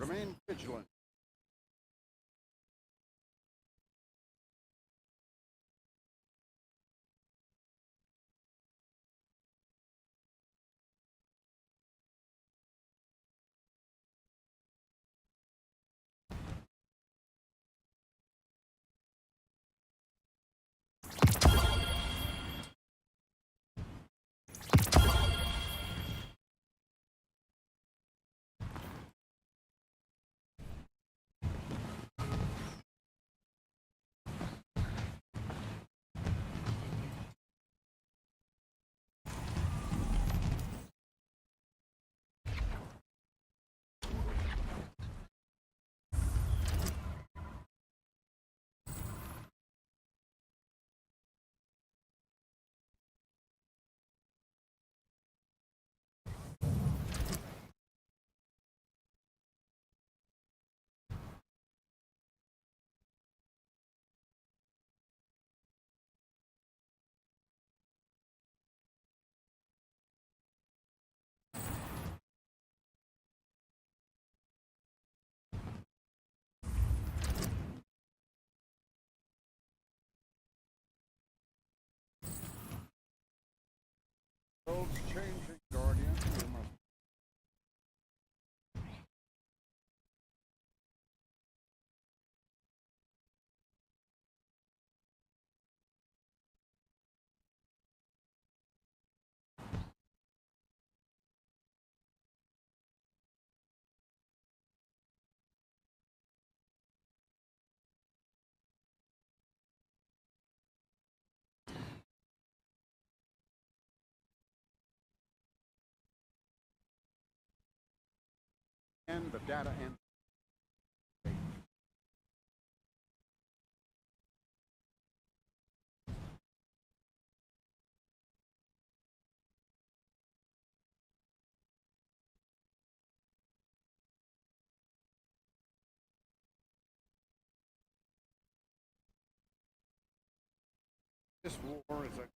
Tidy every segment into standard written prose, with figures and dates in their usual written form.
Remain vigilant. World's changing, Guardian. You must end the data and this war is a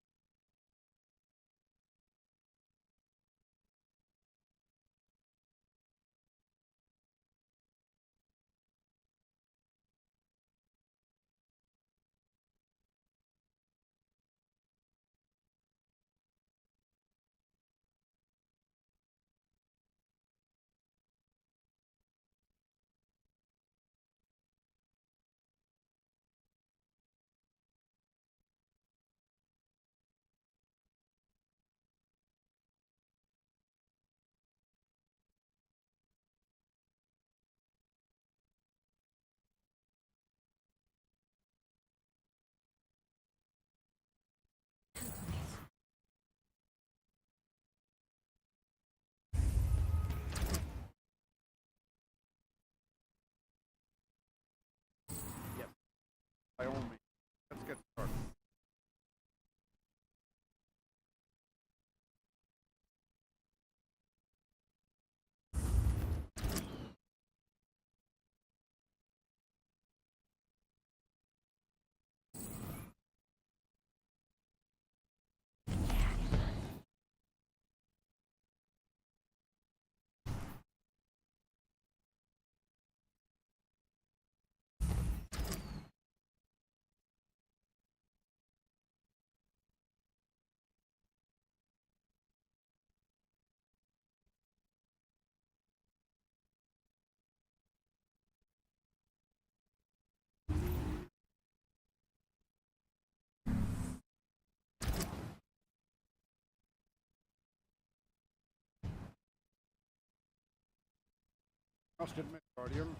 yep. By all means, let's get started. Must admit, Guardian,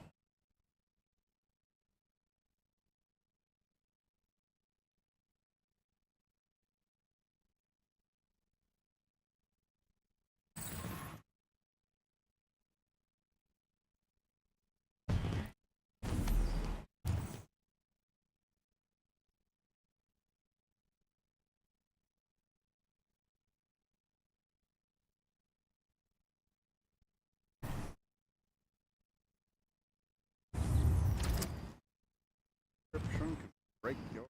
encryption can break your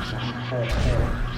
ใช่ใช่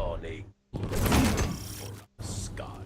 Johnny. For Scott.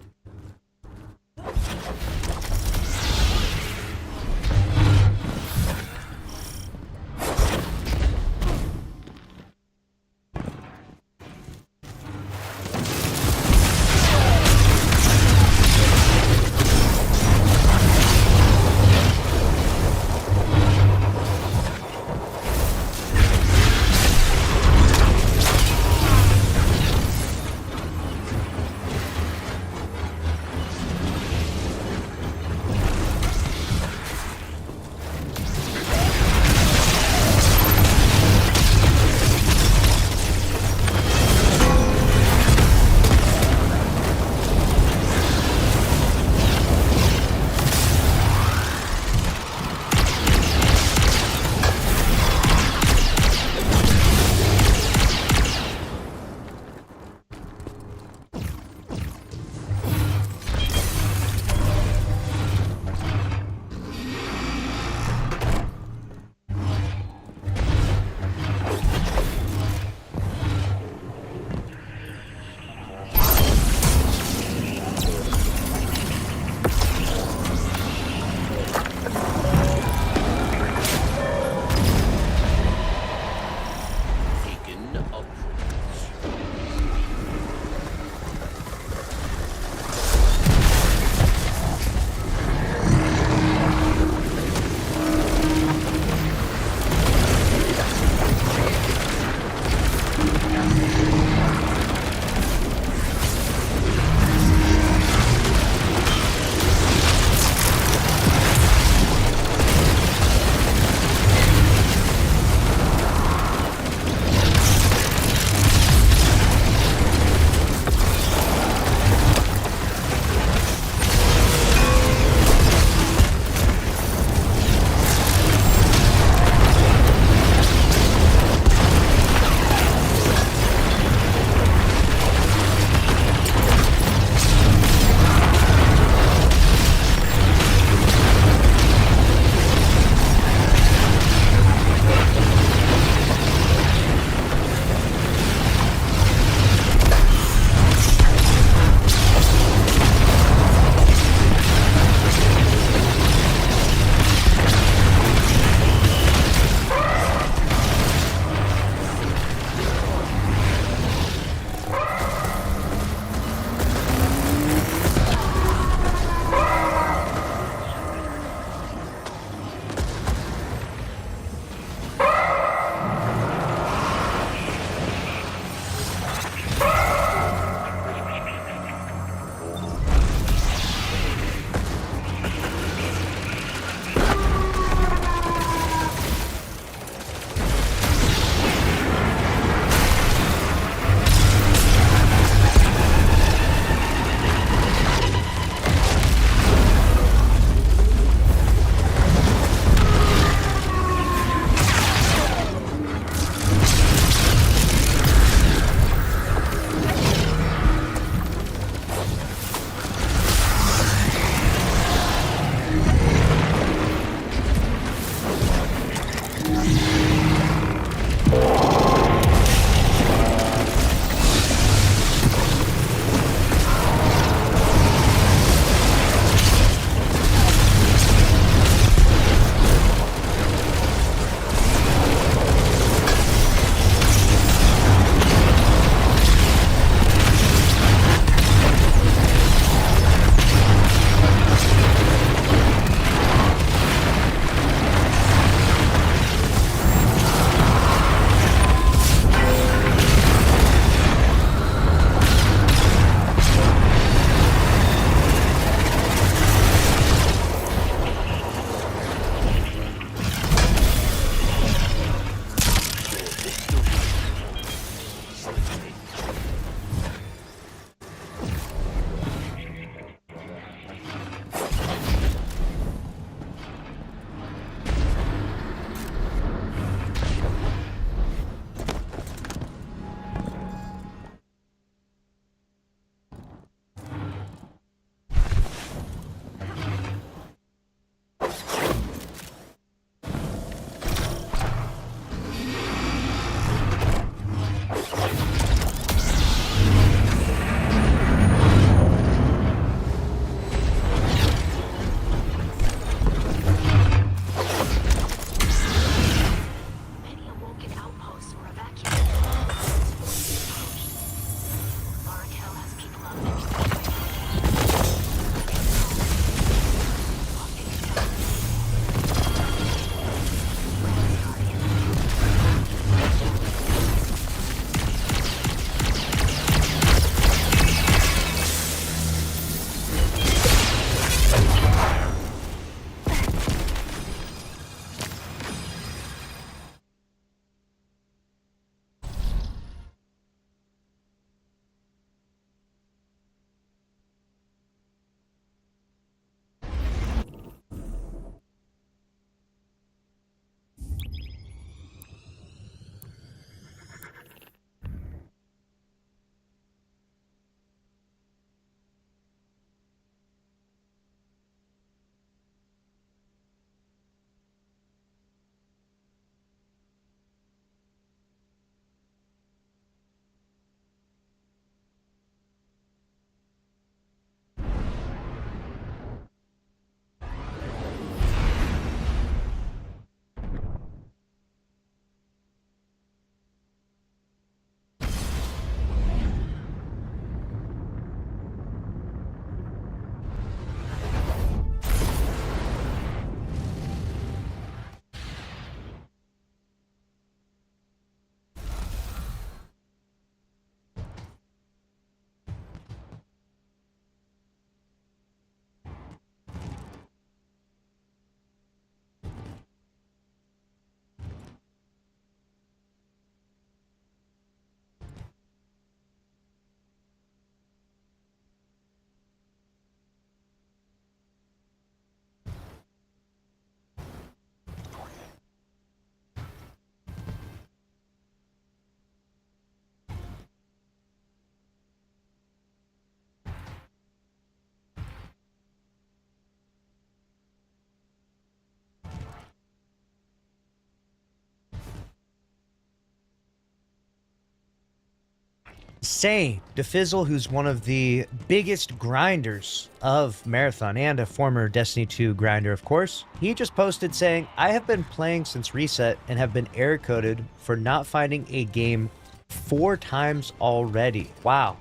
insane. Defizzle, who's one of the biggest grinders of Marathon and a former Destiny 2 grinder, of course, he just posted saying, I have been playing since reset and have been error coded for not finding a game 4 times already. Wow.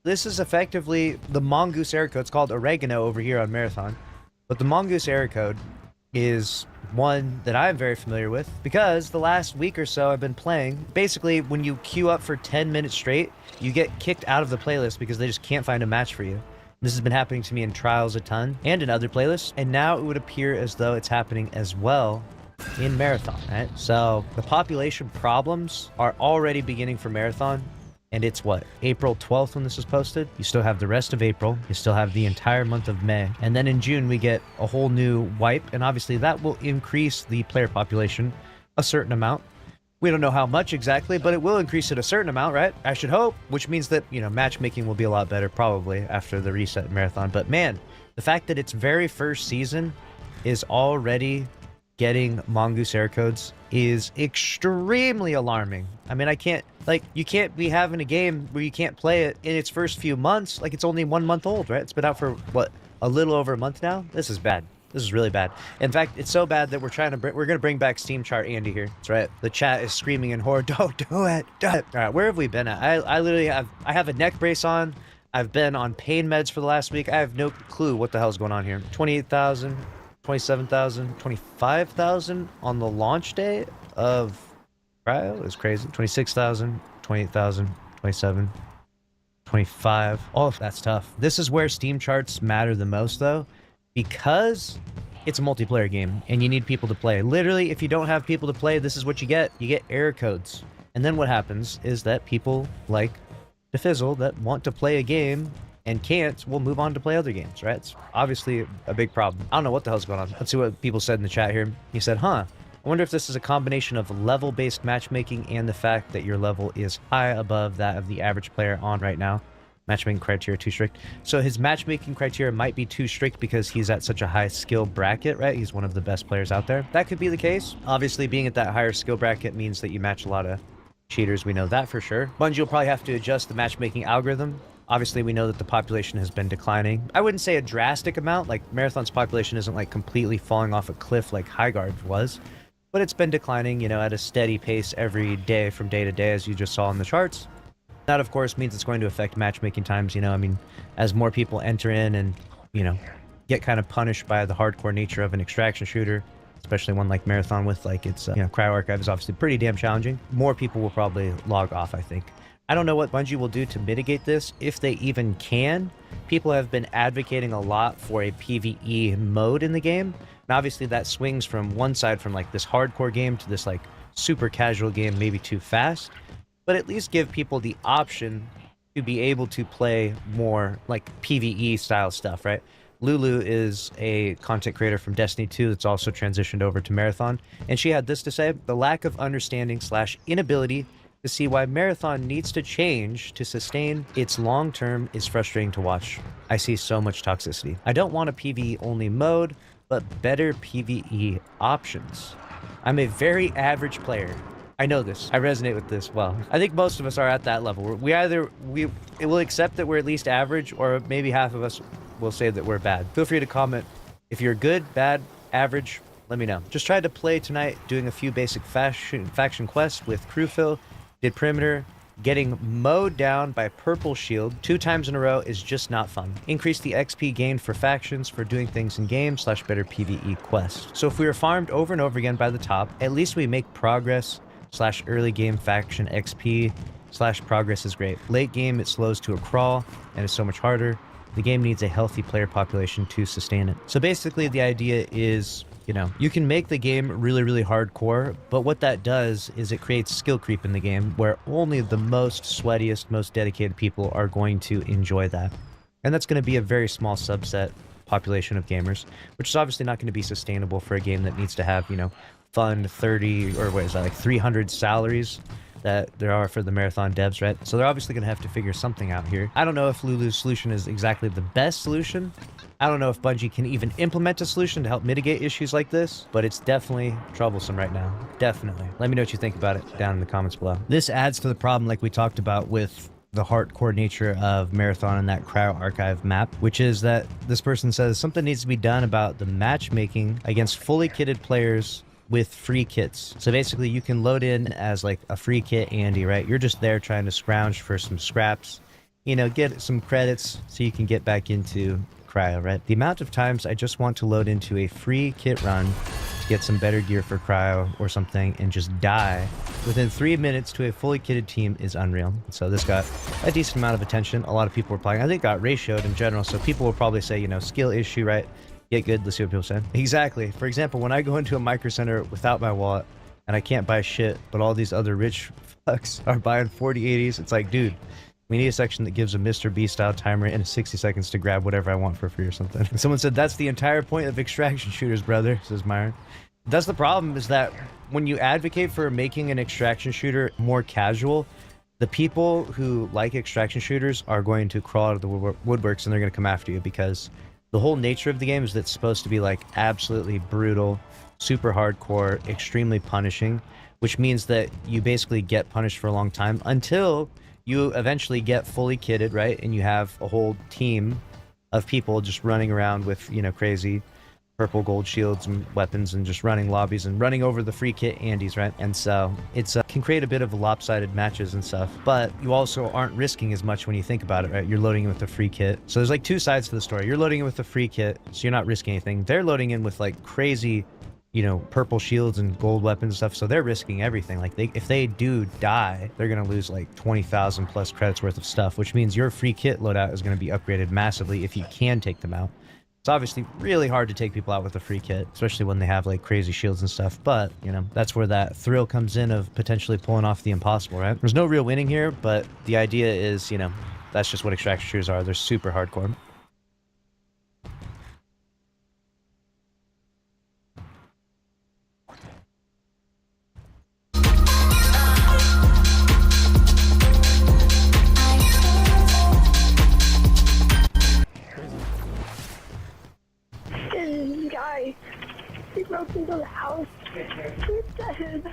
This is effectively the Mongoose error code. It's called Oregano over here on Marathon. But the Mongoose error code is one that I'm very familiar with because the last week or so I've been playing. Basically, when you queue up for 10 minutes straight, you get kicked out of the playlist because they just can't find a match for you. This has been happening to me in Trials a ton and in other playlists, and now it would appear as though it's happening as well in Marathon, right? So the population problems are already beginning for Marathon. And it's what, April 12th when this is posted? You still have the rest of April. You still have the entire month of May. And then in June, we get a whole new wipe. And obviously that will increase the player population a certain amount. We don't know how much exactly, but it will increase it a certain amount, right? I should hope, which means that, you know, matchmaking will be a lot better probably after the reset Marathon. But man, the fact that its very first season is already getting Mongoose error codes is extremely alarming. I mean, you can't be having a game where you can't play it in its first few months. Like, it's only 1 month old, right? It's been out for, what, a little over a month now? This is bad. This is really bad. In fact, it's so bad that we're going to bring back Steam Chart Andy here. That's right. The chat is screaming in horror, don't do it. All right, where have we been at? I literally have a neck brace on. I've been on pain meds for the last week. I have no clue what the hell's going on here. 28,000. 27,000, 25,000 on the launch day of Cryo is crazy. 26,000, 28,000, 27, 25. Oh, that's tough. This is where Steam charts matter the most, though, because it's a multiplayer game and you need people to play. Literally, if you don't have people to play, this is what you get. You get error codes. And then what happens is that people like Defizzle that want to play a game and can't, will move on to play other games, right? It's obviously a big problem. I don't know what the hell's going on. Let's see what people said in the chat here. He said, I wonder if this is a combination of level-based matchmaking and the fact that your level is high above that of the average player on right now. Matchmaking criteria too strict. So his matchmaking criteria might be too strict because he's at such a high skill bracket, right? He's one of the best players out there. That could be the case. Obviously, being at that higher skill bracket means that you match a lot of cheaters. We know that for sure. Bungie will probably have to adjust the matchmaking algorithm. Obviously, we know that the population has been declining. I wouldn't say a drastic amount, like Marathon's population isn't like completely falling off a cliff like Highguard was, but it's been declining, you know, at a steady pace every day from day to day, as you just saw in the charts. That, of course, means it's going to affect matchmaking times, you know, I mean, as more people enter in and, you know, get kind of punished by the hardcore nature of an extraction shooter, especially one like Marathon with like its, you know, Cryo Archive is obviously pretty damn challenging. More people will probably log off, I think. I don't know what Bungie will do to mitigate this, if they even can. People have been advocating a lot for a PvE mode in the game. And obviously that swings from one side from like this hardcore game to this like super casual game, maybe too fast. But at least give people the option to be able to play more like PvE style stuff, right? Lulu is a content creator from Destiny 2 that's also transitioned over to Marathon. And she had this to say: the lack of understanding / inability to see why Marathon needs to change to sustain its long-term is frustrating to watch. I see so much toxicity. I don't want a PvE-only mode, but better PvE options. I'm a very average player. I know this. I resonate with this well. I think most of us are at that level. We will accept that we're at least average, or maybe half of us will say that we're bad. Feel free to comment. If you're good, bad, average, let me know. Just tried to play tonight, doing a few basic faction quests with Crewfill. Did perimeter. Getting mowed down by Purple Shield 2 times in a row is just not fun. Increase the XP gained for factions for doing things in game / better PvE quest. So if we are farmed over and over again by the top, at least we make progress / early game faction XP / progress is great. Late game, it slows to a crawl and is so much harder. The game needs a healthy player population to sustain it. So basically the idea is, you know, you can make the game really, really hardcore, but what that does is it creates skill creep in the game where only the most sweatiest, most dedicated people are going to enjoy that. And that's going to be a very small subset population of gamers, which is obviously not going to be sustainable for a game that needs to have, you know, fund 30, or what is that, like 300 salaries that there are for the Marathon devs, right? So they're obviously going to have to figure something out here. I don't know if Lulu's solution is exactly the best solution. I don't know if Bungie can even implement a solution to help mitigate issues like this, but it's definitely troublesome right now. Definitely. Let me know what you think about it down in the comments below. This adds to the problem like we talked about with the hardcore nature of Marathon and that Cryo Archive map, which is that this person says something needs to be done about the matchmaking against fully kitted players with free kits. So basically you can load in as like a free kit Andy, right? You're just there trying to scrounge for some scraps, you know, get some credits so you can get back into Cryo, right? The amount of times I just want to load into a free kit run to get some better gear for Cryo or something and just die within 3 minutes to a fully kitted team is unreal. So this got a decent amount of attention. A lot of people were playing. I think it got ratioed in general, so people will probably say, you know, skill issue, right? Get good, let's see what people say. Exactly. For example, when I go into a Micro Center without my wallet and I can't buy shit, but all these other rich fucks are buying 4080s, it's like, dude, we need a section that gives a Mr. B style timer and 60 seconds to grab whatever I want for free or something. And someone said, that's the entire point of extraction shooters, brother, says Myron. That's the problem, is that when you advocate for making an extraction shooter more casual, the people who like extraction shooters are going to crawl out of the woodworks and they're going to come after you, because the whole nature of the game is that it's supposed to be like absolutely brutal, super hardcore, extremely punishing, which means that you basically get punished for a long time until you eventually get fully kitted, right? And you have a whole team of people just running around with, you know, crazy purple gold shields and weapons and just running lobbies and running over the free kit Andes, right? And so it's can create a bit of lopsided matches and stuff, but you also aren't risking as much when you think about it, right? You're loading in with the free kit. So there's like two sides to the story. You're loading in with the free kit, so you're not risking anything. They're loading in with like crazy, you know, purple shields and gold weapons and stuff, so they're risking everything. Like if they do die, they're gonna lose like 20,000 plus credits worth of stuff, which means your free kit loadout is gonna be upgraded massively if you can take them out. It's obviously really hard to take people out with a free kit, especially when they have like crazy shields and stuff, but you know, that's where that thrill comes in of potentially pulling off the impossible, right? There's no real winning here, but the idea is, you know, that's just what extraction shooters are. They're super hardcore. Guy, he broke into the house. He's dead.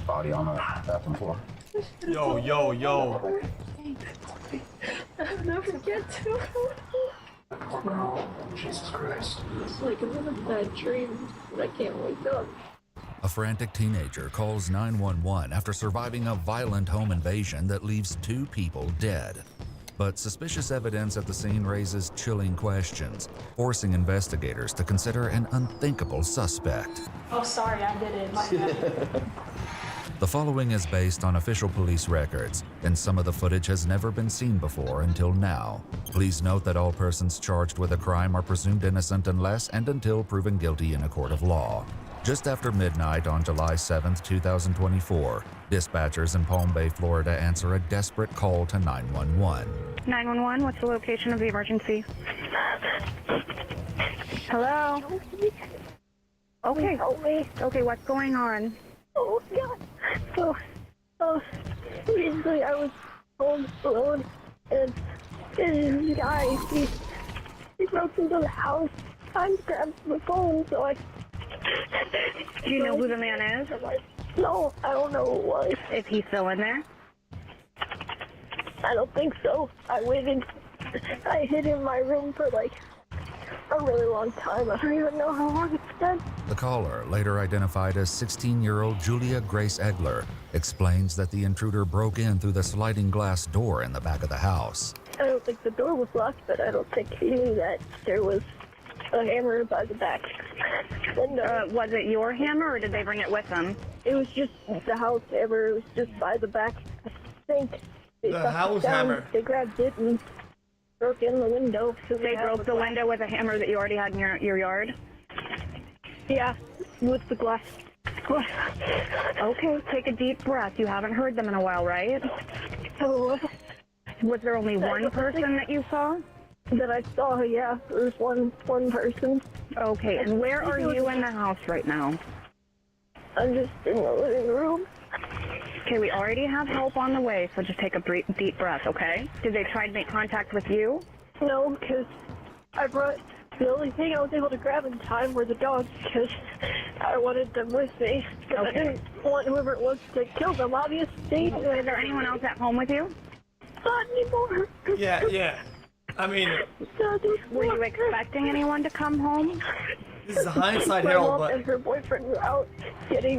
Body on the bathroom floor. Yo. I'll never get to him. Jesus Christ. It's like I'm in a bad dream, but I can't wake up. A frantic teenager calls 911 after surviving a violent home invasion that leaves 2 people dead. But suspicious evidence at the scene raises chilling questions, forcing investigators to consider an unthinkable suspect. Oh, sorry, I did it. My bad. The following is based on official police records, and some of the footage has never been seen before until now. Please note that all persons charged with a crime are presumed innocent unless and until proven guilty in a court of law. Just after midnight on July 7, 2024, dispatchers in Palm Bay, Florida answer a desperate call to 911. 911, what's the location of the emergency? Hello? Okay. Help me. Okay, what's going on? Oh, God. So, basically, I was home alone, and this guy, he broke into the house. I grabbed the phone, so I... Do you know who the man is? No, I don't know who it was. Is he still in there? I don't think so. I waited. I hid in my room for like a really long time. I don't even know how long it's been. The caller, later identified as 16-year-old Julia Grace Egler, explains that the intruder broke in through the sliding glass door in the back of the house. I don't think the door was locked, but I don't think he knew that there was a hammer by the back window. Was it your hammer, or did they bring it with them? It was just the house hammer. It was just by the back. I think they The stuck it house down. hammer. They grabbed it and broke in the window. They broke the window with a hammer that you already had in your yard? Yeah, with the glass. Okay, take a deep breath. You haven't heard them in a while, right? So Was there only one person that you saw? that I saw, yeah, there was one person. Okay, and where are you in the house right now? I'm just in the living room. Okay, we already have help on the way, so just take a deep breath, okay? Did they try to make contact with you? No, because I brought The only thing I was able to grab in time were the dogs because I wanted them with me. Because I didn't want whoever it was to kill them, obviously. Is there anyone else at home with you? Not anymore. Yeah. I mean, Were you expecting anyone to come home? this is a hindsight, My Harold, mom but and her boyfriend were out getting,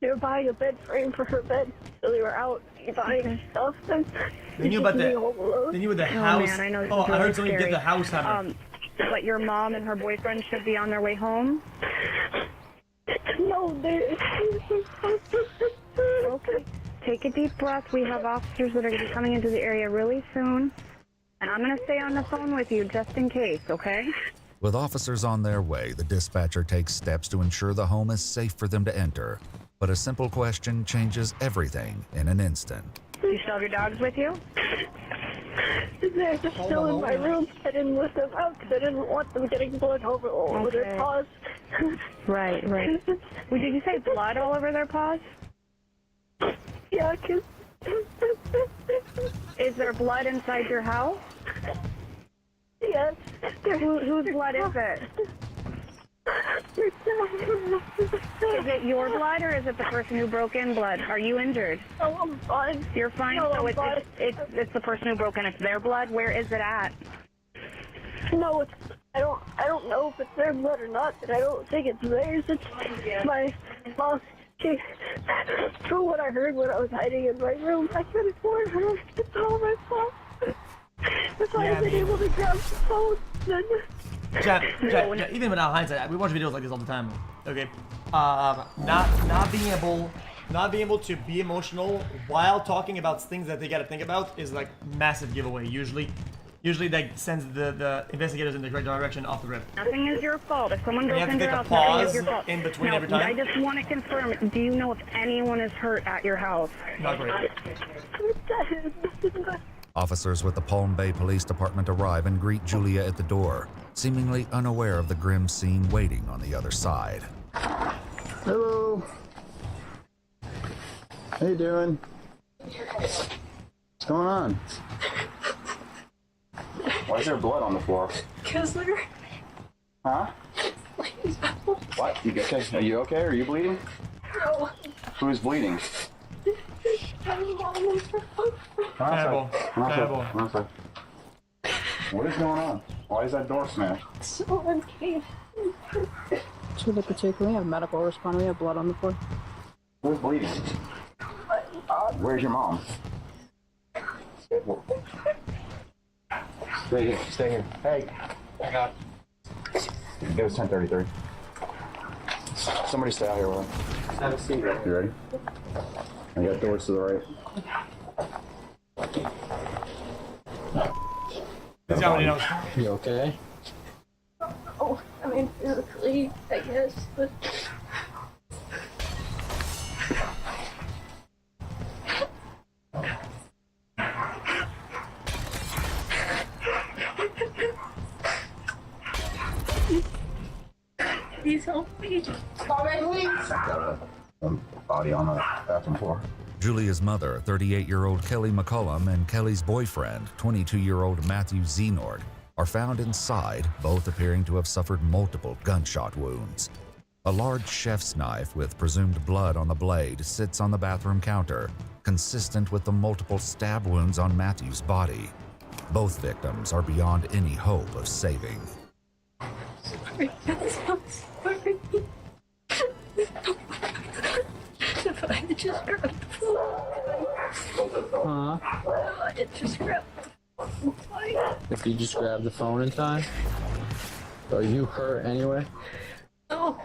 they were buying a bed frame for her bed. So they were out buying stuff. And they knew about me the, home alone. they knew about the Oh, house. man, I know this Oh, is I really heard somebody scary. get the house hammer. But your mom and her boyfriend should be on their way home? No, they Okay. Take a deep breath. We have officers that are going to be coming into the area really soon. And I'm going to stay on the phone with you just in case, okay? With officers on their way, the dispatcher takes steps to ensure the home is safe for them to enter. But a simple question changes everything in an instant. Do you still have your dogs with you? They're just still in my room. I didn't let them out because I didn't want them getting blood all over their Okay. paws. Right. Well, did you say blood all over their paws? Yeah, because... Is there blood inside your house? Yes. Whose blood is it? Is it your blood or is it the person who broke in blood? Are you injured? Oh, I'm fine. You're fine? No, So I'm fine. it's the person who broke in. It's their blood? Where is it at? No, it's... I don't know if it's their blood or not, and I don't think it's theirs. It's my mom. From what I heard when I was hiding in my room, I could afford her. It's all my fault. If I had been able to grab the phone, then... Jack, even without hindsight, we watch videos like this all the time. Okay, not being able to be emotional while talking about things that they gotta think about is like massive giveaway. Usually that sends the investigators in the correct direction off the rip. Nothing is your fault. If someone You broke have to into take your a house, nothing is pause your fault. in between No, every time? I just want to confirm, do you know if anyone is hurt at your house? Not great. Officers with the Palm Bay Police Department arrive and greet Julia at the door, seemingly unaware of the grim scene waiting on the other side. Hello. How you doing? What's going on? Why is there blood on the floor? Because they're... Huh? What? You okay? Are you okay? Are you bleeding? No. Who's bleeding? Terrible. Terrible. What is going on? Why is that door smashed? Someone came. To the particular, we have medical responder. We have blood on the floor. Who's bleeding? Where's your mom? Stay here. Stay here. Hey. Back up. It was 10:33. Somebody stay out here with him. Have a seat. You ready? I got doors to the right. This guy already knows. You okay? Oh, I mean, physically, I guess, but... Please help me. Got a body on the bathroom floor. Julia's mother, 38-year-old Kelly McCullum, and Kelly's boyfriend, 22-year-old Matthew Zenord, are found inside, both appearing to have suffered multiple gunshot wounds. A large chef's knife with presumed blood on the blade sits on the bathroom counter, consistent with the multiple stab wounds on Matthew's body. Both victims are beyond any hope of saving. Sorry, I'm so sorry. If I had just grabbed the phone. I had just grabbed the phone. If you just grab the phone in time? Are you hurt anyway? Oh.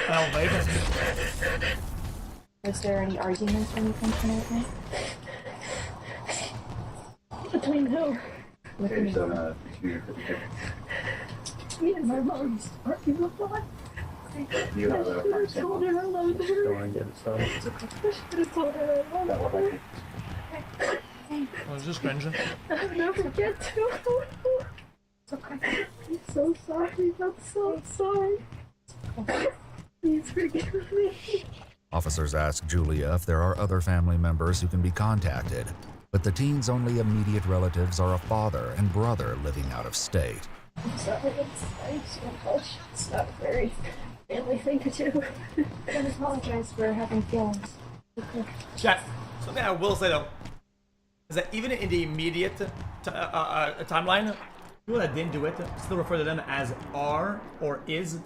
Well, Vegas. Was there any arguments or anything tonight? Between who? Me and my mom's arguing a lot. You have I should have told her I loved her. Don't want to get started. I should have told her I loved her. I was just cringing. I'll never get to. It's okay. I'm so sorry. I'm so sorry. Please forgive me. Officers ask Julia if there are other family members who can be contacted, but the teen's only immediate relatives are a father and brother living out of state. It's not a very family thing to do. I apologize for having feelings. Chat. Something I will say though is that even in the immediate timeline, people that didn't do it still refer to them as are or is,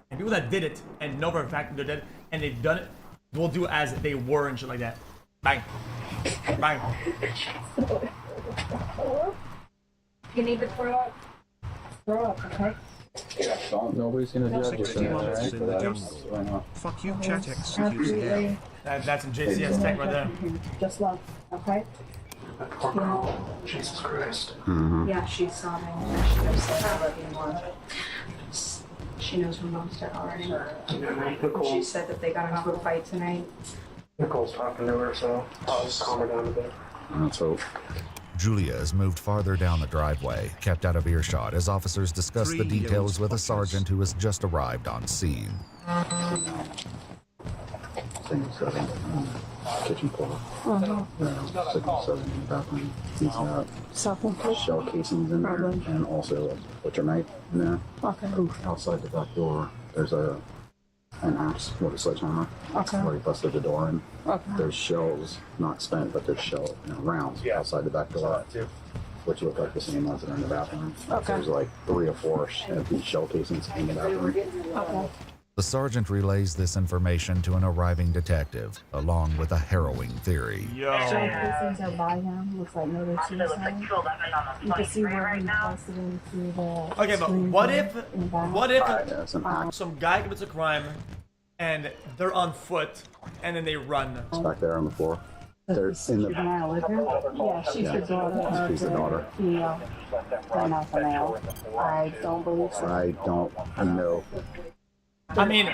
and people that did it and know for a fact they're dead and they've done it will do as they were and shit like that. Bang, bang. You need to throw up. Throw up, okay? Nobody's gonna judge you for 60 that, months right? in the jungle. Fuck you, chat excuse here. That's some JCS tech right there. Just love, okay? Jesus Christ. Yeah, she's sobbing. She knows that I love you more. She knows her mom's dead already. She said that they got into a fight tonight. Nicole's talking to her, so I'll just calm her down a bit. Let's hope. Julia is moved farther down the driveway, kept out of earshot as officers discuss the details with a sergeant who has just arrived on scene. Signal 7, kitchen floor. Signal 7 in the bathroom. He's got shell casings in there, and also a butcher knife in there. Okay. Outside the back door, there's an axe with a sledgehammer. Where he busted the door in. There's shells, not spent, but there's rounds outside the back door, which look like the same ones that are in the bathroom. There's like 3 or 4 empty shell casings in the bathroom. The sergeant relays this information to an arriving detective, along with a harrowing theory. Yo. Things are by him. Looks like no suicide. You can see where he busted into the. Okay, but what if Some axe some guy commits a crime and they're on foot and then they run? back there on the floor. They're in the. Yeah, she's the daughter. She's the daughter. Female. Not the male. I don't believe so. I don't know. I mean,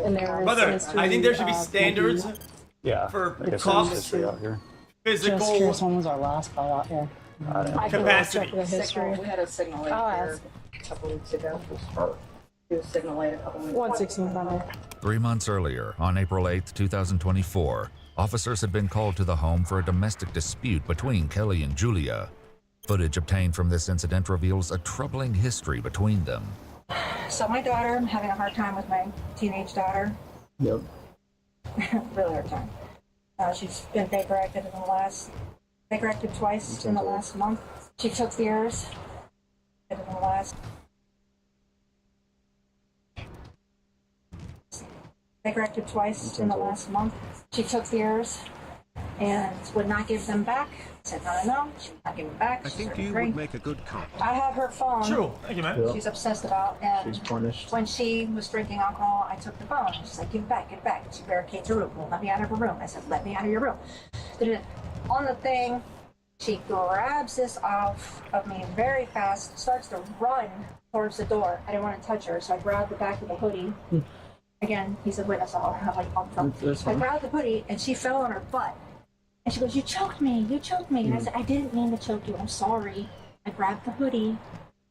And there is brother, history I think there should be of standards Yeah. for I guess cops, there's history out here. Just physical curious when was our last call out here? I can capacity. check the history. We had a signal late I'll here ask. a couple weeks ago. He was signal late a couple weeks ago. 116 Thunder. 3 months earlier, on April 8, 2024, officers had been called to the home for a domestic dispute between Kelly and Julia. Footage obtained from this incident reveals a troubling history between them. So my daughter, I'm having a hard time with my teenage daughter. Yep. Really hard time. She's been vaporected twice in the last month. She took theirs in the last. Vaporected twice in the last month. She took theirs and would not give them back. Said no, she would not give them back. I She think started you crying. would make a good cop. I have her phone. True. Thank you, man. She's obsessed about, and She's punished. when she was drinking alcohol, I took the phone. She's like, give it back, give it back. She barricades her room. Won't let me out of her room. I said, let me out of your room. On the thing, she grabs this off of me very fast, starts to run towards the door. I didn't want to touch her, so I grabbed the back of the hoodie. Again, he's a witness. I'll have like bump from. I grabbed the hoodie, and she fell on her butt. And she goes, you choked me, you choked me. And I said, I didn't mean to choke you, I'm sorry. I grabbed the hoodie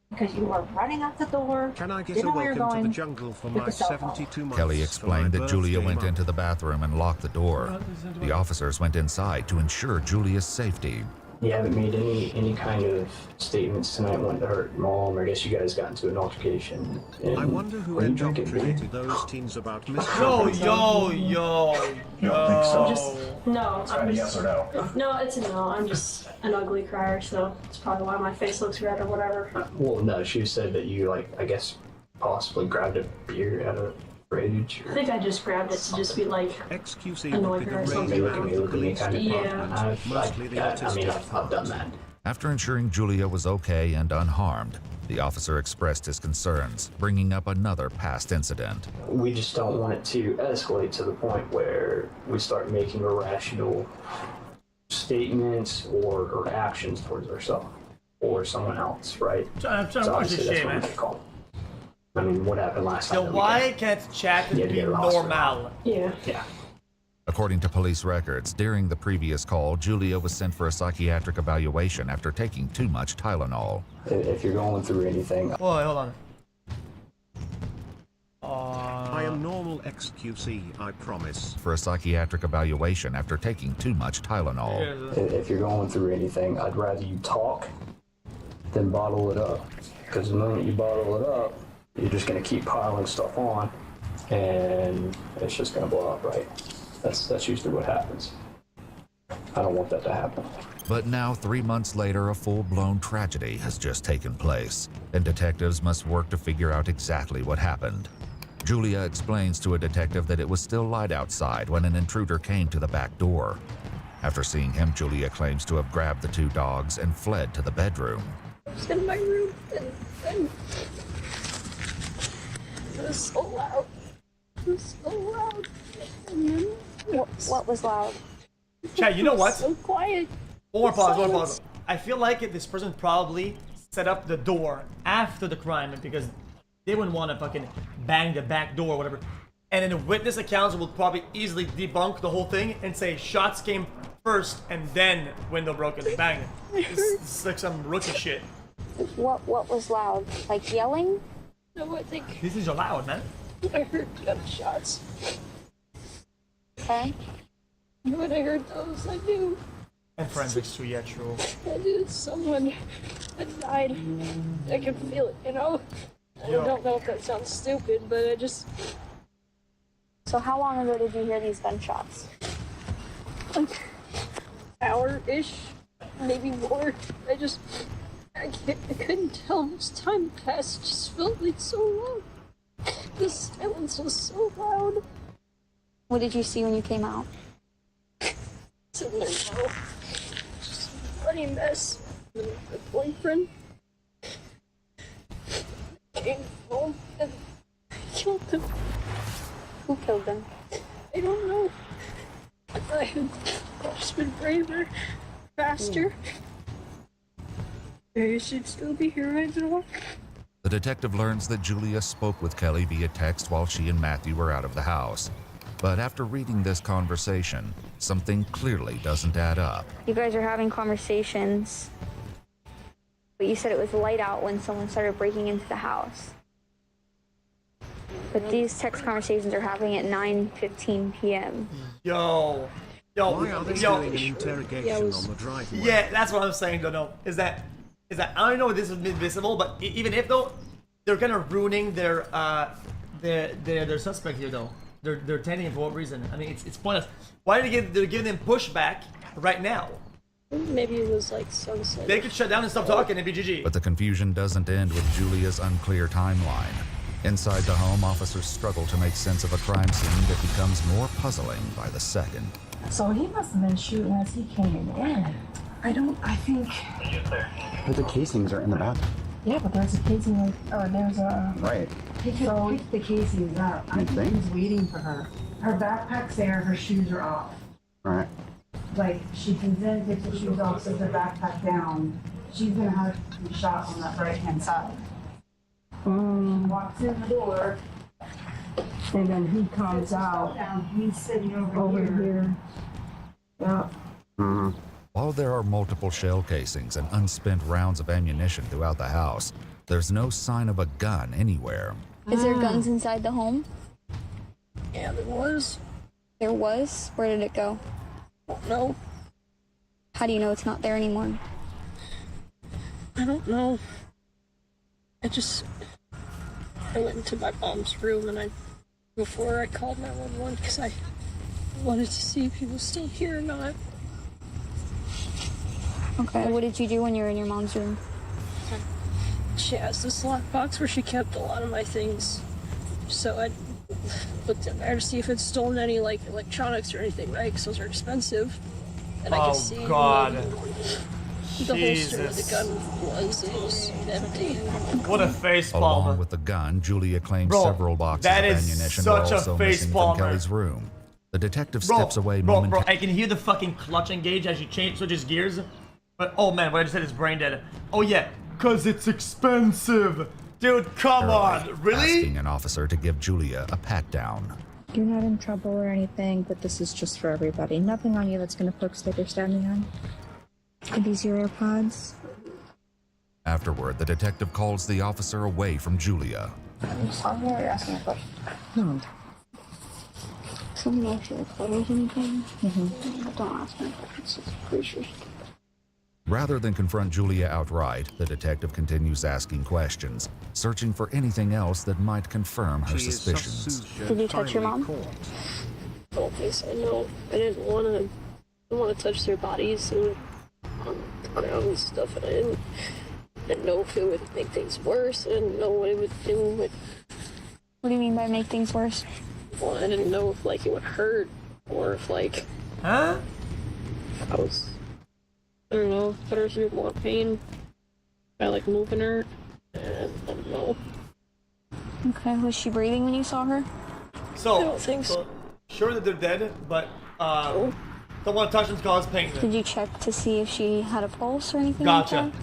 because you were running out the door. Can I get didn't a know where you're welcome to going the jungle for with my the cell phone. 72 months? Kelly for explained my that Julia birthday went month? into the bathroom and locked the door. The officers went inside to ensure Julia's safety. You haven't made any kind of statements tonight wanting to hurt your mom, or I guess you guys got into an altercation. And I wonder who were you drinking beer? indoctrinated those teens about Yo, misconduct. yo. No, I'm just, Yes or no? no, it's a no. I'm just an ugly crier, so it's probably why my face looks red or whatever. Well, no, she said that you, I guess, possibly grabbed a beer out of the fridge. I think I just grabbed it to just be like, XQC Annoy would be the her or something. radio Look at me, look at me, kind of. Yeah. Mostly the autistic. I've done that. After ensuring Julia was okay and unharmed, the officer expressed his concerns, bringing up another past incident. We just don't want it to escalate to the point where we start making irrational statements or actions towards ourselves or someone else, right? I'm trying to So watch obviously this that's shit, what man. we call. I mean, what happened last So time? why can't chat Yeah, be get lost. normal? yeah. Yeah. According to police records, during the previous call, Julia was sent for a psychiatric evaluation after taking too much Tylenol. If you're going through anything, Whoa, hold on. I am normal XQC, I promise. For a psychiatric evaluation after taking too much Tylenol. If you're going through anything, I'd rather you talk than bottle it up. Because the moment you bottle it up, you're just going to keep piling stuff on, and it's just going to blow up, right? That's usually what happens. I don't want that to happen. But now, 3 months later, a full-blown tragedy has just taken place, and detectives must work to figure out exactly what happened. Julia explains to a detective that it was still light outside when an intruder came to the back door. After seeing him, Julia claims to have grabbed the 2 dogs and fled to the bedroom. I was in my room and it was so loud. It was so loud. And then What was loud? Chat, you know what? So quiet. One more pause. I feel like this person probably set up the door after the crime because they wouldn't want to fucking bang the back door or whatever. And then the witness accounts will probably easily debunk the whole thing and say shots came first and then window broken. Bang. It's like some rookie shit. What was loud? Like yelling? No, I think This is loud, man. I heard gunshots. Okay. And when I heard those, I knew And forensics too, yeah, true. I knew someone had died. I could feel it, you know? I don't know if that sounds stupid, but I just... So how long ago did you hear these gunshots? Like, hour-ish, maybe more. I couldn't tell how much time passed. It just felt like so long. The silence was so loud. What did you see when you came out? Sitting there, just a bloody mess. And my boyfriend came home and killed him. Who killed them? I don't know. I had just been braver, faster. I should still be here right now. The detective learns that Julia spoke with Kelly via text while she and Matthew were out of the house. But after reading this conversation, something clearly doesn't add up. You guys are having conversations, but you said it was light out when someone started breaking into the house. But these text conversations are happening at 9:15 p.m. Yo. Why are they doing an interrogation on the driveway? Yeah, that's what I'm saying, though, no. Is that I don't know if this is visible, but even if though, they're kind of ruining their suspect here, though. They're tainting him for what reason? I mean, it's pointless. Why they're giving them pushback right now? Maybe it was like sunset. They could shut down and stop talking and be GG. But the confusion doesn't end with Julia's unclear timeline. Inside the home, officers struggle to make sense of a crime scene that becomes more puzzling by the second. So he must have been shooting as he came in. I think... But the casings are in the bathroom. Yeah, but there's a casing, like, or there's a... Right. He could pick the casings up. I think he was waiting for her. Her backpack's there, her shoes are off. Right. Like, she can then take the shoes off, set the backpack down. She's gonna have to be shot on that right-hand side. Walks in the door, and then he comes out. He's sitting over here. Yeah. Mm-hmm. While there are multiple shell casings and unspent rounds of ammunition throughout the house, there's no sign of a gun anywhere. Is there guns inside the home? Yeah, there was. There was? Where did it go? Don't know. How do you know it's not there anymore? I don't know. I went into my mom's room and before I called 911 because I wanted to see if he was still here or not. Okay, what did you do when you were in your mom's room? She has this lockbox where she kept a lot of my things. So I looked in there to see if it's stolen any like electronics or anything, right? Because those are expensive. And I could see God. the holster where the gun was empty. What a face Along palm. with the gun, Julia claims Bro, several boxes that of is ammunition such were a also face missing palmer. from Kelly's room. The detective Bro, steps away bro, momentarily. I can hear the fucking clutch engage as she switches gears. But oh man, what I just said is brain dead. Oh yeah, cause it's expensive. Dude, come on, really? Asking an officer to give Julia a pat down. You're not in trouble or anything, but this is just for everybody. Nothing on you that's gonna poke, stick, or stab me on. Are these your AirPods? Afterward, the detective calls the officer away from Julia. I'm sorry, you're asking a question. No. Something like she like photos or anything. Don't ask me. It's just pretty sure. Rather than confront Julia outright, the detective continues asking questions, searching for anything else that might confirm her suspicions. Did you touch your mom? I don't think so. No, I didn't want to touch their bodies and on the ground and stuff, and I didn't know if it would make things worse. I didn't know what it would do. What do you mean by make things worse? Well, I didn't know if like it would hurt or if like Huh? I don't know, put her through more pain by like moving her, and I don't know. Okay, was she breathing when you saw her? So, I don't think so. Sure that they're dead, but don't want to touch them to cause pain. Did you check to see if she had a pulse or anything Gotcha.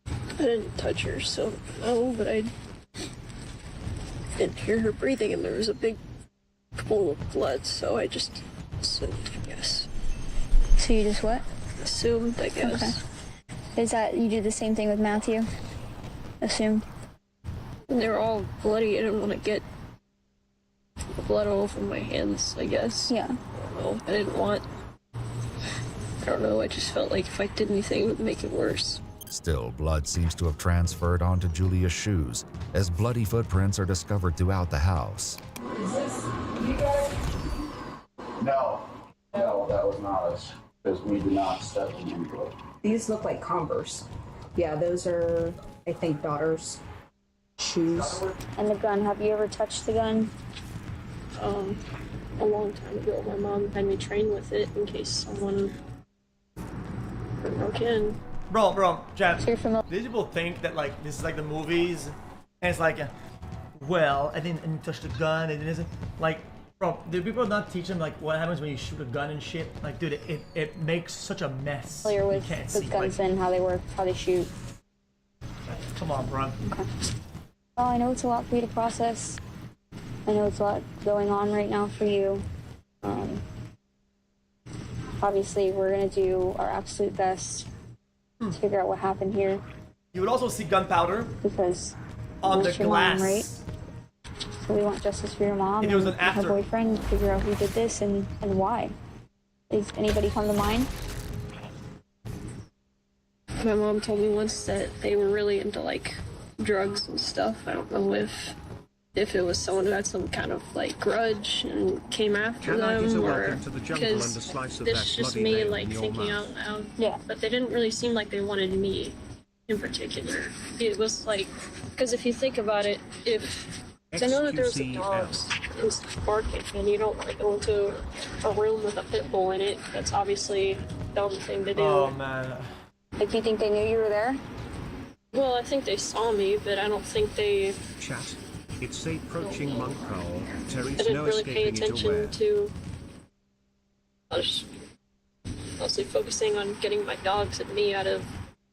like I didn't touch her, so no, but I didn't hear her breathing, and there was a big pool of blood, so I just assumed, I guess. that? So you just what? Assumed, I guess. Okay. Is that, you do the same thing with Matthew? Assumed? And they were all bloody. I didn't want to get the blood all over my hands, I guess. Yeah. I don't know. I didn't want... I don't know, I just felt like if I did anything, it would make it worse. Still, blood seems to have transferred onto Julia's shoes, as bloody footprints are discovered throughout the house. Is this you guys? No, that was not us. Because we did not step in any blood. These look like Converse. Yeah, those are, I think, daughter's shoes. And the gun, have you ever touched the gun? A long time ago, my mom had me train with it in case someone broke in. Bro, Chad. So you're familiar? These people think that like this is like the movies, and it's like, well, I didn't touch the gun. It isn't like, bro. Do people not teach them like what happens when you shoot a gun and shit? Like, dude, it makes such a mess. Familiar with You can't see. guns Like, and how they work, how they shoot? come on, bro. Okay. Well, I know it's a lot for you to process. I know it's a lot going on right now for you. Obviously, we're gonna do our absolute best to figure out what happened here. You would also see gunpowder because on the it's your glass. mom, right? So we want justice for your mom If it was and an her after. boyfriend, figure out who did this and why. Does anybody come to mind? My mom told me once that they were really into like drugs and stuff. I don't know if it was someone who had some kind of like grudge and came after Chad is a them, or welcome to the jungle and a because slice of this that is just bloody me nail like in your thinking mouth. out loud. Yeah. But they didn't really seem like they wanted me in particular. It was like, because if you think about it, because I know that there was a dog and stuff barking, and you don't want to go into a room with a pit bull in it. That's obviously a dumb thing to do. Oh man. Like, do you think they knew you were there? Well, I think they saw me, but I don't think they... Chat. It's approaching monk call. I Terry's didn't no really pay escaping it aware. attention to... I was mostly focusing on getting my dogs and me out of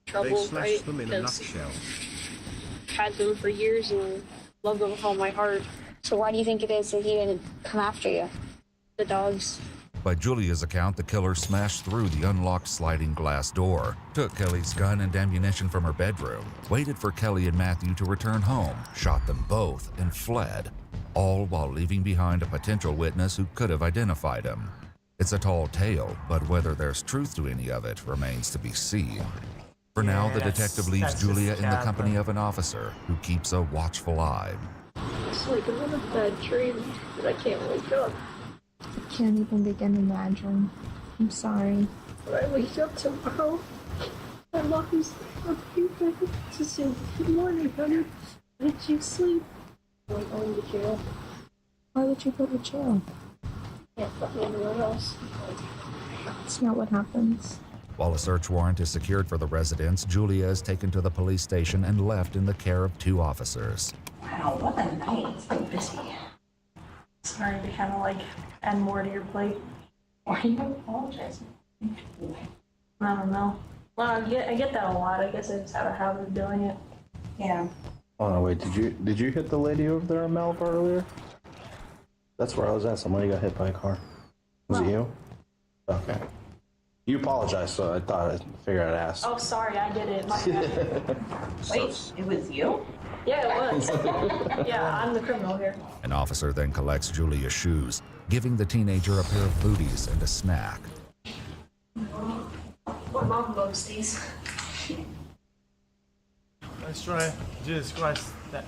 They trouble, slashed right? them in a Because nutshell. I've had them for years and love them with all my heart. So why do you think it is that he didn't come after you? The dogs. By Julia's account, the killer smashed through the unlocked sliding glass door, took Kelly's gun and ammunition from her bedroom, waited for Kelly and Matthew to return home, shot them both, and fled, all while leaving behind a potential witness who could have identified him. It's a tall tale, but whether there's truth to any of it remains to be seen. For now, the that's- detective leaves that's Julia just in the sad, company but- of an officer who keeps a watchful eye. It's like another bad dream that I can't wake up. I can't even begin to imagine. I'm sorry. When I wake up tomorrow, my mom's going to say, "Good morning, honey. Did you sleep?" I'm going to jail. Why would you go to jail? Can't put me anywhere else. That's not what happens. While a search warrant is secured for the residence, Julia is taken to the police station and left in the care of 2 officers. Wow, what a night. It's been busy. Sorry to kind of like add more to your plate. Why are you apologizing? I don't know. Well, I get that a lot. I guess I just have a habit of doing it. Yeah. Oh no, wait, did you hit the lady over there in Malibu earlier? That's where I was at. Somebody got hit by a car. Was it you? Okay. You apologized, so I figured I'd ask. Oh, sorry, I did it. My bad. Wait, it was you? Yeah, it was. Yeah, I'm the criminal here. An officer then collects Julia's shoes, giving the teenager a pair of booties and a snack. My mom loves these. Let's try. Jesus Christ. That.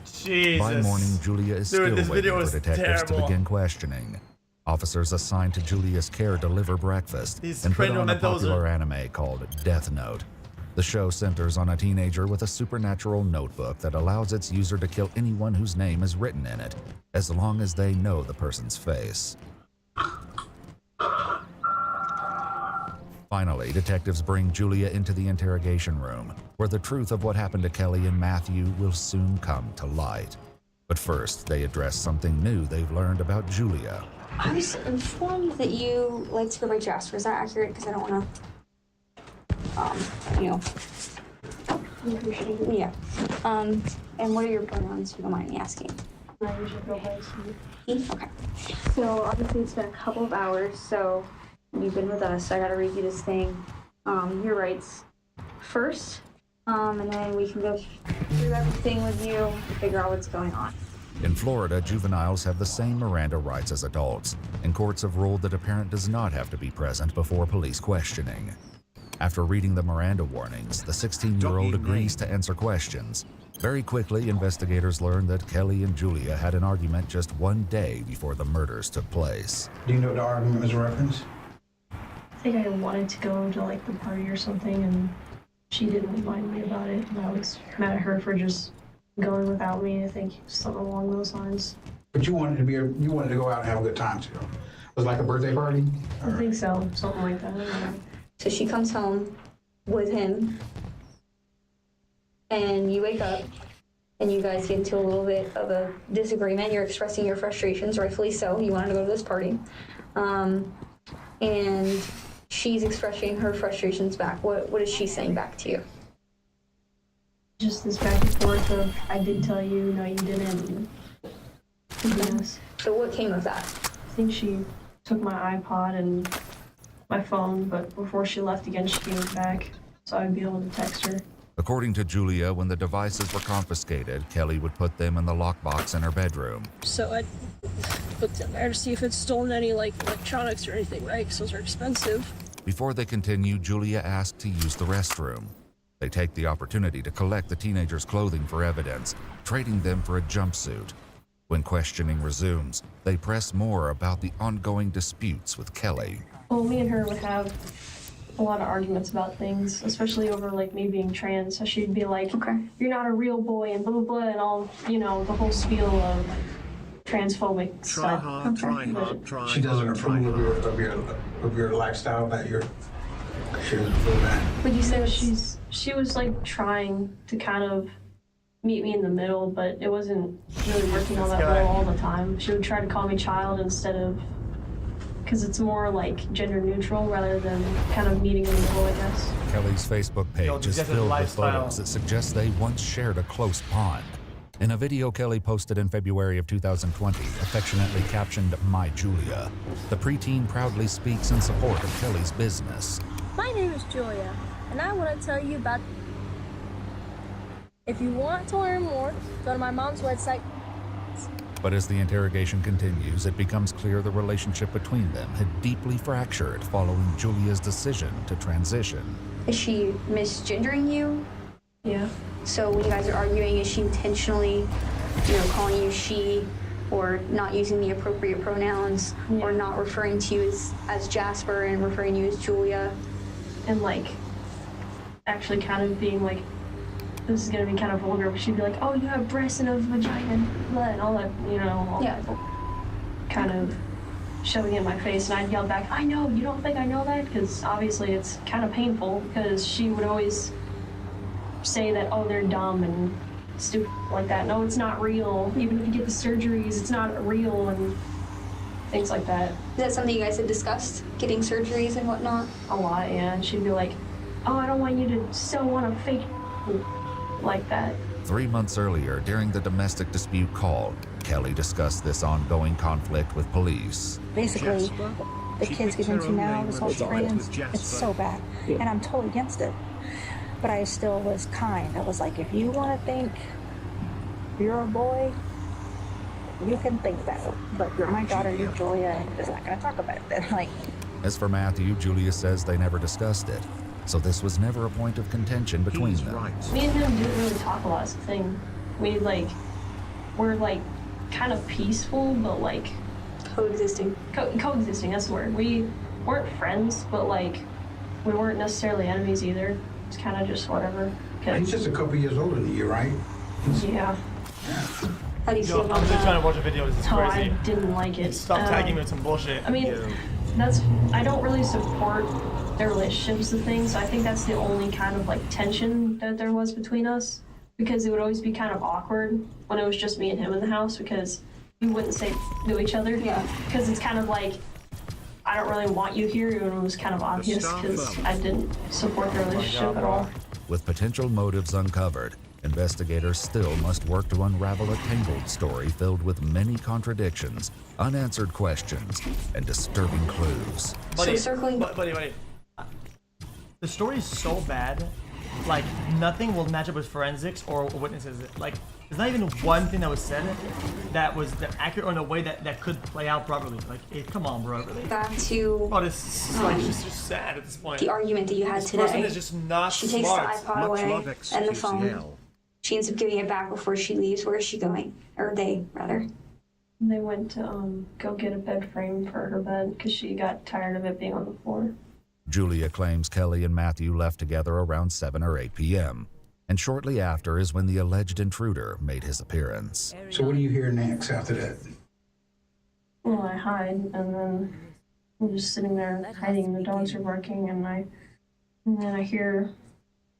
Jesus. By morning, Julia is Dude, this still video waiting for is detectives to terrible. begin questioning. Officers assigned to Julia's care deliver breakfast These and put on a Mendoza- popular anime called Death Note. The show centers on a teenager with a supernatural notebook that allows its user to kill anyone whose name is written in it, as long as they know the person's face. Finally, detectives bring Julia into the interrogation room, where the truth of what happened to Kelly and Matthew will soon come to light. But first, they address something new they've learned about Julia. I was informed that you like to go by Jasper. Is that accurate? Because I don't want to, yeah. And what are your pronouns, if you don't mind me asking? I usually go by He? Okay. So obviously it's been a couple of hours, so you've been with us. I gotta read you this thing. Your rights first, and then we can go through everything with you to figure out what's going on. In Florida, juveniles have the same Miranda rights as adults, and courts have ruled that a parent does not have to be present before police questioning. After reading the Miranda warnings, the 16-year-old agrees to answer questions. Very quickly, investigators learn that Kelly and Julia had an argument just one day before the murders took place. Do you know what the argument was a reference? I think I wanted to go to like the party or something, and she didn't remind me about it. And I was mad at her for just going without me. I think something along those lines. But you wanted to go out and have a good time too. Was it like a birthday party? I think so, something like that. I don't know. So she comes home with him, and you wake up, and you guys get into a little bit of a disagreement. You're expressing your frustrations, rightfully so. You wanted to go to this party. And she's expressing her frustrations back. What is she saying back to you? Just this back and forth of, I did tell you, no you didn't. Yes. So what came of that? I think she took my iPod and my phone, but before she left again, she gave it back, so I'd be able to text her. According to Julia, when the devices were confiscated, Kelly would put them in the lockbox in her bedroom. So I looked in there to see if it's stolen any like electronics or anything, right? Because those are expensive. Before they continue, Julia asked to use the restroom. They take the opportunity to collect the teenager's clothing for evidence, trading them for a jumpsuit. When questioning resumes, they press more about the ongoing disputes with Kelly. Well, me and her would have a lot of arguments about things, especially over like me being trans. So she'd be like, "Okay, you're not a real boy," and blah blah blah, and all the whole spiel of transphobic Try stuff. hard, try hard, try She doesn't hard, try approve hard. of your lifestyle that she doesn't approve of that. Would you say she was like trying to kind of meet me in the middle, but it wasn't really working on that level all the time. She would try to call me child instead of, because it's more like gender neutral rather than kind of meeting in the middle, I guess. Kelly's Facebook page is filled with photos that suggest they once shared a close bond. In a video Kelly posted in February of 2020, affectionately captioned "My Julia," the preteen proudly speaks in support of Kelly's business. My name is Julia, and I want to tell you about... If you want to learn more, go to my mom's website. But as the interrogation continues, it becomes clear the relationship between them had deeply fractured following Julia's decision to transition. Is she misgendering you? Yeah. So when you guys are arguing, is she intentionally, calling you she, or not using the appropriate pronouns, or not referring to you as Jasper and referring to you as Julia? And like, actually kind of being like, this is gonna be kind of vulgar, but she'd be like, "Oh, you have breasts and a vagina and all that, kind of shoving it in my face." And I'd yell back, "I know, you don't think I know that?" Because obviously it's kind of painful, because she would always say that, "Oh, they're dumb and stupid like that. No, it's not real. Even if you get the surgeries, it's not real," and things like that. Is that something you guys had discussed, getting surgeries and whatnot? A lot, yeah. And she'd be like, "Oh, I don't want you to sew on a fake," like that. 3 months earlier, during the domestic dispute call, Kelly discussed this ongoing conflict with police. Basically, the kids get into now, this whole trans, it's so bad, and I'm totally against it. but I still was kind. I was like, if you want to think you're a boy, you can think that. But you're my daughter, you're Julia, and I'm just not going to talk about it then. Like, As for Matthew, Julia says they never discussed it, so this was never a point of contention between them. Me and him didn't really talk a lot. It's the thing. We're like kind of peaceful, but like coexisting. Coexisting, that's the word. We weren't friends, but like we weren't necessarily enemies either. It's kind of just whatever. He's just a couple years older than you, right? Yeah. How do you feel I'm about just that? trying to watch a video. This is Oh, crazy. I didn't like it. Stop tagging me with some bullshit. I mean, I don't really support their relationships and things, so I think that's the only kind of like tension that there was between us, because it would always be kind of awkward when it was just me and him in the house, because we wouldn't say to each other. Yeah. Because it's kind of like, I don't really want you here, and it was kind of obvious because I didn't support their relationship at all. With potential motives uncovered, investigators still must work to unravel a tangled story filled with many contradictions, unanswered questions, and disturbing clues. Buddy, circling- buddy. The story is so bad, like nothing will match up with forensics or witnesses. Like there's not even one thing that was said that was accurate or in a way that could play out properly. Like, hey, come on, bro, really? Back to Oh, this is like just sad at this point. the argument that you had This today. person is just not She takes smart. the iPod away and the phone. She ends up giving it back before she leaves. Where is she going? Or they, rather. They went to go get a bed frame for her bed because she got tired of it being on the floor. Julia claims Kelly and Matthew left together around 7 or 8 p.m. And shortly after is when the alleged intruder made his appearance. So what do you hear next after that? Well, I hide, and then I'm just sitting there hiding. The dogs are barking, and then I hear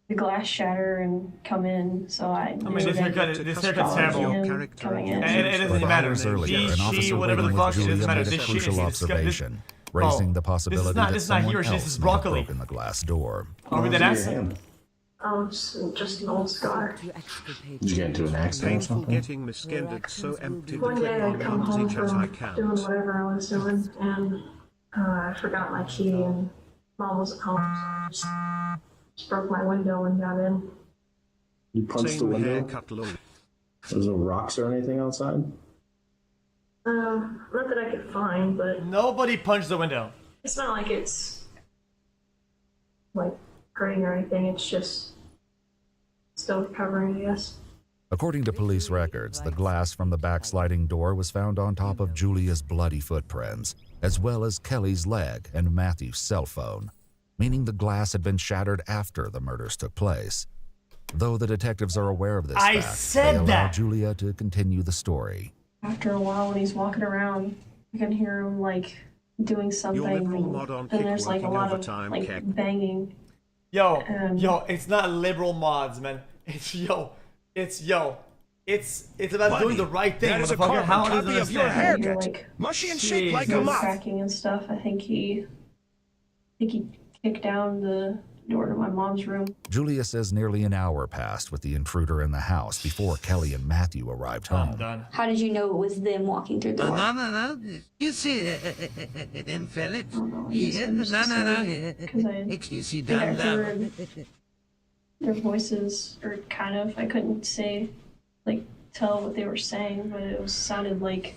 the glass shatter and come in. So I I mean, this haircut's terrible. Coming in. It doesn't But matter. hours earlier, He, an she, officer whatever the waiting fuck, with it doesn't Julia matter. made a This shit crucial is observation, Oh, raising the possibility that this is not he someone or she, this else is may have broccoli. broken the glass door. Are we that ass? Just an old scar. Did you get into an accident or Painful something? getting misgendered, so empty One day I between come arms home each as I from count. doing whatever I was doing, and I forgot my key, and Mom was at home. So I just broke my window and got in. You punched the Same window? haircut look. There's no rocks or anything outside? Not that I could find, but Nobody punched the window. it's not like it's like hurting or anything. It's just still recovering, I guess. According to police records, the glass from the backsliding door was found on top of Julia's bloody footprints, as well as Kelly's leg and Matthew's cell phone, meaning the glass had been shattered after the murders took place. Though the detectives are aware of this I fact, said they allow that. Julia to continue the story. After a while, when he's walking around, you can hear him like doing something, liberal mod on and kick there's like a working lot of overtime, like Keck. banging. Yo, it's not liberal mods, man. It's It's about Buddy, doing the right thing, that is a motherfucker. carbon How does copy it of your understand? haircut. Like, Mushy and shaped like a Jesus. mop. cracking and stuff. I think he kicked down the door to my mom's room. Julia says nearly an hour passed with the intruder in the house before Kelly and Matthew arrived home. How did you know it was them walking through the door? No. You see, then feel it. Yeah, no. You see, I think I down. heard their voices, or kind of. I couldn't say, like, tell what they were saying, but it sounded like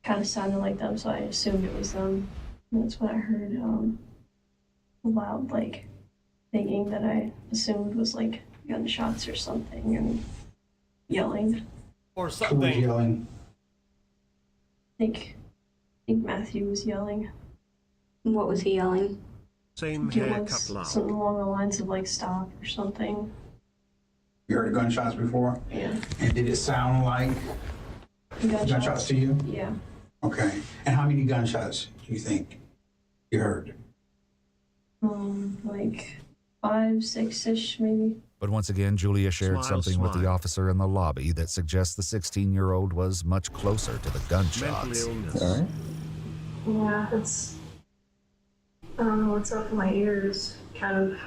them, so I assumed it was them. And that's what I heard. Loud, like, thinking that I assumed was like gunshots or something, and yelling. Or Who was yelling? I think Matthew was yelling. What was he yelling? Same It haircut was loud. something along the lines of like stop or something. You heard gunshots before? Yeah. And did it sound like gunshots to you? Yeah. Okay. And how many gunshots do you think you heard? Like 5, 6-ish maybe. But once again, Julia shared Smile, something with the smile. officer in the lobby that suggests the 16-year-old was much closer to the gunshots. Mental illness. All right. Yeah, it's, I don't know what's up in my ears, kind of.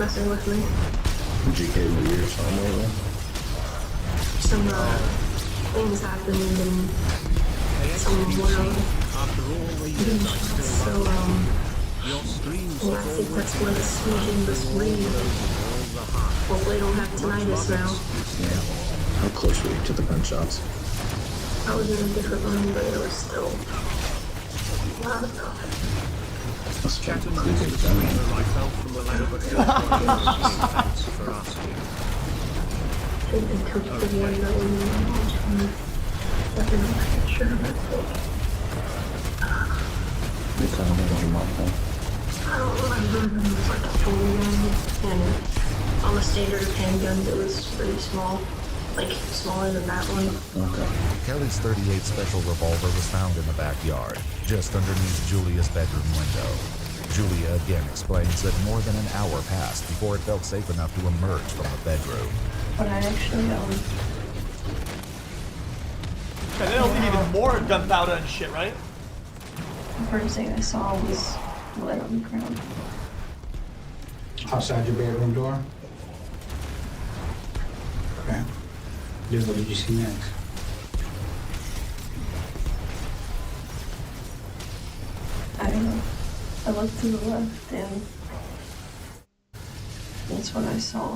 messing with me. Did you get into your son lately? Some things happened and some world. So yeah, I think that's what's making this read. Hopefully I don't have tinnitus now. Yeah. How close were you to the gunshots? I was in a different room, but it was still loud enough. Must have been creepy to them. I think they took the one that we knew. I'm not sure about it. They kind of made your mom home. I don't remember. It was like a 40 gun, and on the standard of handguns, it was pretty small. Like, smaller than that one. Okay. Kelly's .38 special revolver was found in the backyard, just underneath Julia's bedroom window. Julia again explains that more than an hour passed before it felt safe enough to emerge from the bedroom. But I actually, And they don't need even more gunpowder and shit, right? the first thing I saw was blood on the ground. Outside your bedroom door? Okay. Then what did you see next? I don't know. I looked to the left and that's when I saw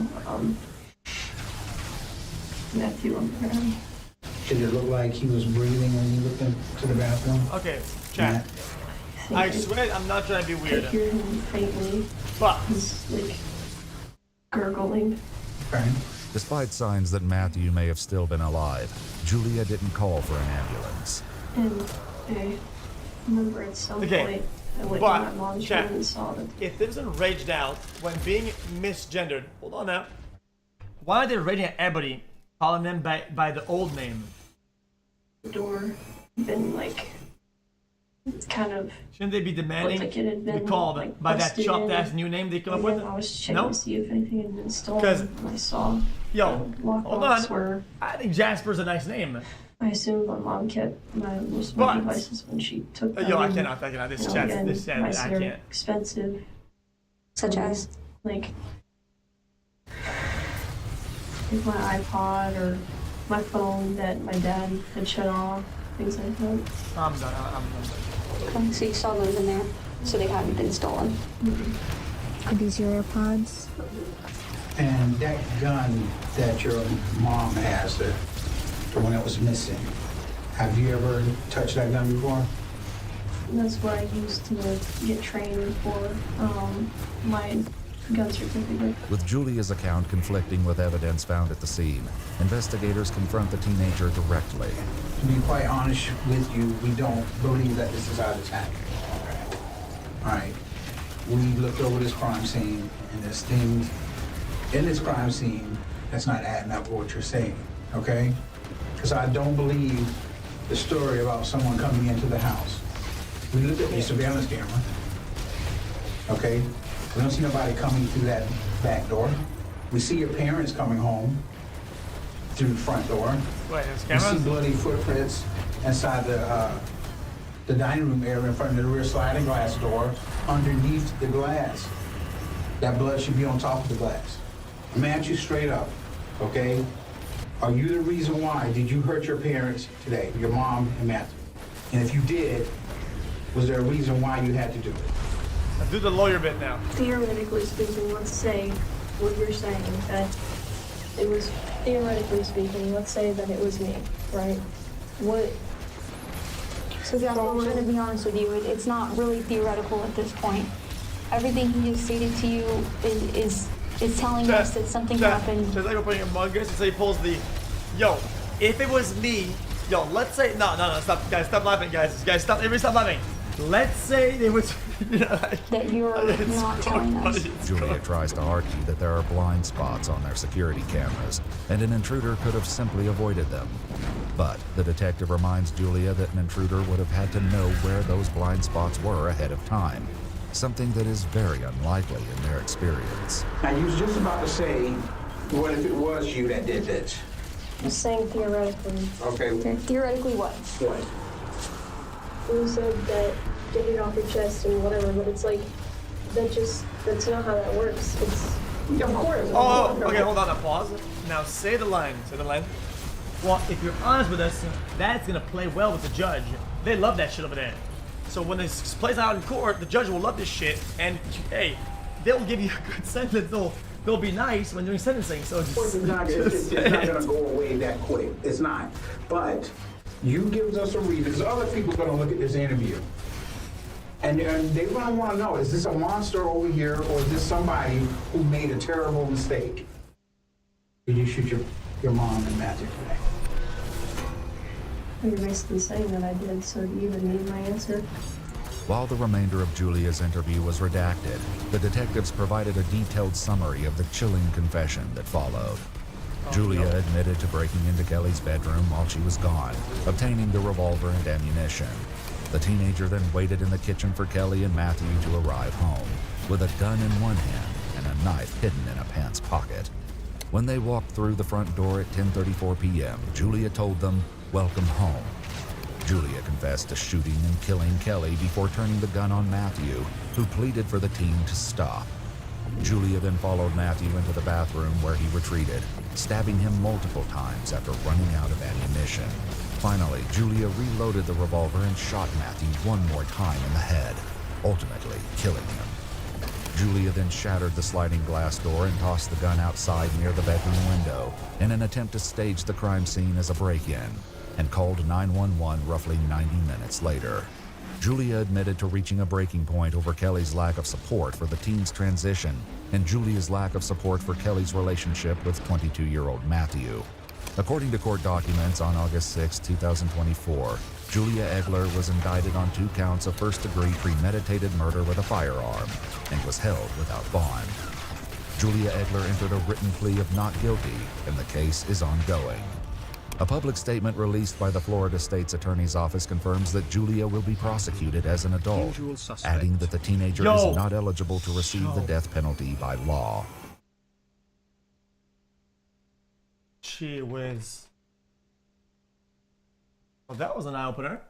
Matthew on the ground. Did it look like he was breathing when you looked into the bathroom? Okay, chat. I swear I'm not trying to be weird. I hear him faintly. But he's like gurgling. Okay. Despite signs that Matthew may have still been alive, Julia didn't call for an ambulance. And I remember at some Okay, point I went to but my mom's chat, room and saw that. if this isn't raged out when being misgendered, hold on now. Why are they raging at everybody, calling them by the old name? The door been like kind of. Shouldn't they be demanding like it had to be been, called like, by that busted chopped in. ass new name they come up And with? then I was checking No? to see if anything had been stolen. 'Cause- And I saw Yo, hold lockbox on. where I think Jasper's a nice name. I assume my mom kept most of my But- devices when she took them. Yo, I and, cannot. This you know, chat, again, this chat, prices I are can't. expensive. Such as? Like my iPod or my phone that my dad had shut off, things like that. I'm done. I'm done. Okay, so you saw those in there, so they haven't been stolen. Are these your AirPods? And that gun that your mom has, the one that was missing, have you ever touched that gun before? That's what I used to get trained for my gun certificate. With Julia's account conflicting with evidence found at the scene, investigators confront the teenager directly. To be quite honest with you, we don't believe that this is how this happened. All right. We looked over this crime scene, and there's things in this crime scene that's not adding up with what you're saying, okay? Because I don't believe the story about someone coming into the house. We looked at the surveillance camera, okay? We don't see nobody coming through that back door. We see your parents coming home through the front door. Wait, there's We see cameras? bloody footprints inside the dining room area in front of the rear sliding glass door underneath the glass. That blood should be on top of the glass. I'm gonna ask you straight up, okay? Are you the reason why? Did you hurt your parents today, your mom and Matthew? And if you did, was there a reason why you had to do it? Let's do the lawyer bit now. Theoretically speaking, let's say what you're saying, that it was, theoretically speaking, let's say that it was me, right? What? So Jasper, we're going to be honest with you. It's not really theoretical at this point. Everything he just stated to you is telling us that something happened. Just like we're putting Among Us, and say he pulls the, yo, if it was me, yo, let's say, no, stop, guys, stop laughing, guys, stop, everybody stop laughing. Let's say it was, that you're not telling us. Julia tries to argue that there are blind spots on their security cameras, and an intruder could have simply avoided them. But the detective reminds Julia that an intruder would have had to know where those blind spots were ahead of time, something that is very unlikely in their experience. Now, you was just about to say, what if it was you that did this? I'm saying theoretically. Okay. Theoretically what? What? You said that get it off your chest and whatever, but it's like, that's not how that works. Of course. Oh, okay, hold on. Now pause. Now say the line. Say the line. Well, if you're honest with us, that's gonna play well with the judge. They love that shit over there. So when this plays out in court, the judge will love this shit, and hey, they'll give you a good sentence. They'll be nice when doing sentencing. So Of course, it's not gonna go away that quick. It's not. But you give us a reason. Because other people gonna look at this interview, and they're gonna want to know: is this a monster over here, or is this somebody who made a terrible mistake? Did you shoot your mom and Matthew today? You're basically saying that I did, so do you even need my answer? While the remainder of Julia's interview was redacted, the detectives provided a detailed summary of the chilling confession that followed. Julia admitted to breaking into Kelly's bedroom while she was gone, obtaining the revolver and ammunition. The teenager then waited in the kitchen for Kelly and Matthew to arrive home, with a gun in one hand and a knife hidden in a pants pocket. When they walked through the front door at 10:34 p.m., Julia told them, "Welcome home." Julia confessed to shooting and killing Kelly before turning the gun on Matthew, who pleaded for the teen to stop. Julia then followed Matthew into the bathroom where he retreated, stabbing him multiple times after running out of ammunition. Finally, Julia reloaded the revolver and shot Matthew one more time in the head, ultimately killing him. Julia then shattered the sliding glass door and tossed the gun outside near the bedroom window in an attempt to stage the crime scene as a break-in, and called 911 roughly 90 minutes later. Julia admitted to reaching a breaking point over Kelly's lack of support for the teen's transition and Julia's lack of support for Kelly's relationship with 22-year-old Matthew. According to court documents, on August 6, 2024, Julia Egler was indicted on 2 counts of first-degree premeditated murder with a firearm and was held without bond. Julia Egler entered a written plea of not guilty, and the case is ongoing. A public statement released by the Florida State's Attorney's Office confirms that Julia will be prosecuted as an adult, adding that the teenager is not eligible to receive the death penalty by law. Gee whiz. Well, that was an eye-opener.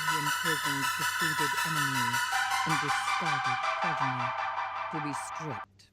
he imprisoned defeated enemies and discarded progeny to be stripped